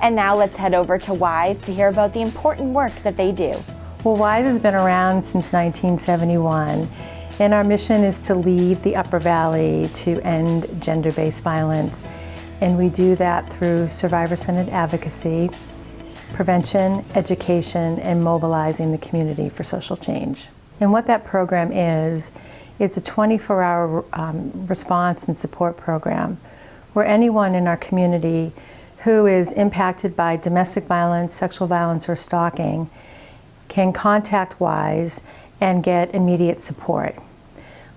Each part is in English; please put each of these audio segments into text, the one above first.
And now let's head over to WISE to hear about the important work that they do. Well, WISE has been around since 1971, and our mission is to lead the Upper Valley to end gender-based violence. And we do that through survivor-centered advocacy, prevention, education, and mobilizing the community for social change. And what that program is, it's a 24-hour response and support program where anyone in our community who is impacted by domestic violence, sexual violence, or stalking can contact WISE and get immediate support.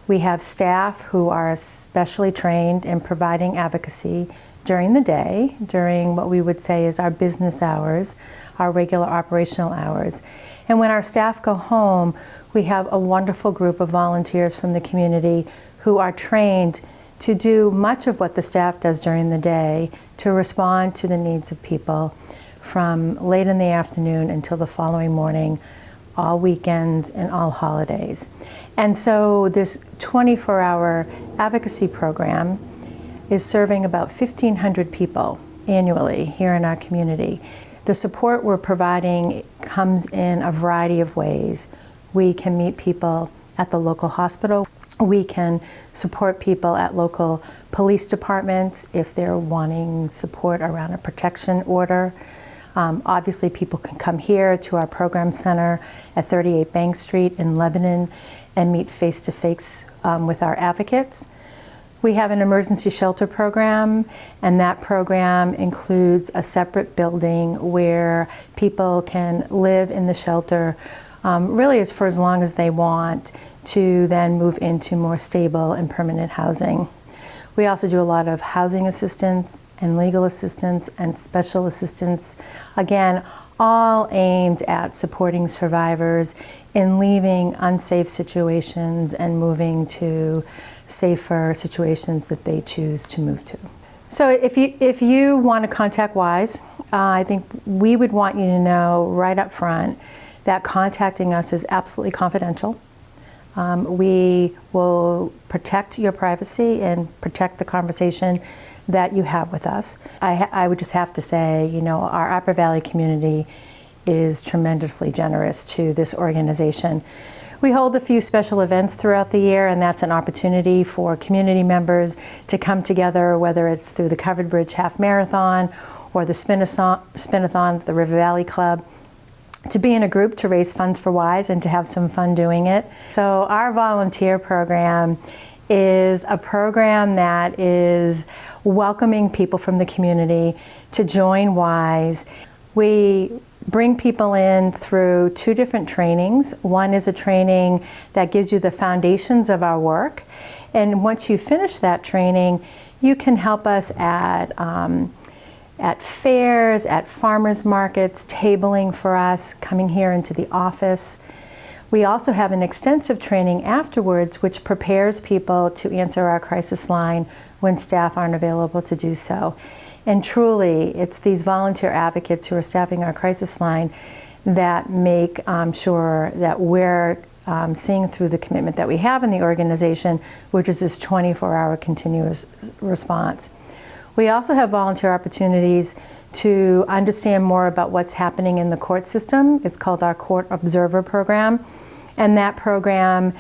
We have staff who are specially trained in providing advocacy during the day, during what we would say is our business hours, our regular operational hours. And when our staff go home, we have a wonderful group of volunteers from the community who are trained to do much of what the staff does during the day to respond to the needs of people from late in the afternoon until the following morning, all weekends and all holidays. And so this 24-hour advocacy program is serving about 1,500 people annually here in our community. The support we're providing comes in a variety of ways. We can meet people at the local hospital. We can support people at local police departments if they're wanting support around a protection order. Obviously, people can come here to our program center at 38 Bank Street in Lebanon and meet face-to-face with our advocates. We have an emergency shelter program, and that program includes a separate building where people can live in the shelter really for as long as they want to then move into more stable and permanent housing. We also do a lot of housing assistance and legal assistance and special assistance, again, all aimed at supporting survivors in leaving unsafe situations and moving to safer situations that they choose to move to. So if you want to contact WISE, I think we would want you to know right up front that contacting us is absolutely confidential. We will protect your privacy and protect the conversation that you have with us. I would just have to say, you know, our Upper Valley community is tremendously generous to this organization. We hold a few special events throughout the year, and that's an opportunity for community members to come together, whether it's through the Covered Bridge Half Marathon or the Spin-a-thon at the River Valley Club, to be in a group to raise funds for WISE and to have some fun doing it. So our volunteer program is a program that is welcoming people from the community to join WISE. We bring people in through two different trainings. One is a training that gives you the foundations of our work, and once you finish that training, you can help us at fairs, at farmers markets, tabling for us, coming here into the office. We also have an extensive training afterwards which prepares people to answer our crisis line when staff aren't available to do so. And truly, it's these volunteer advocates who are staffing our crisis line that make sure that we're seeing through the commitment that we have in the organization, which is this 24-hour continuous response. We also have volunteer opportunities to understand more about what's happening in the court system. It's called our Court Observer Program, and that program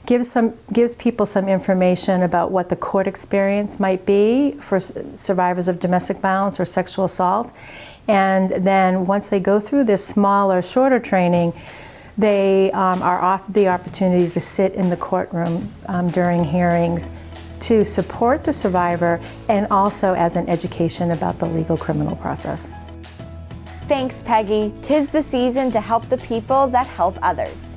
gives people some information about what the court experience might be for survivors of domestic violence or sexual assault. And then once they go through this smaller, shorter training, they are offered the opportunity to sit in the courtroom during hearings to support the survivor and also as an education about the legal criminal process. Thanks, Peggy. 'Tis the season to help the people that help others.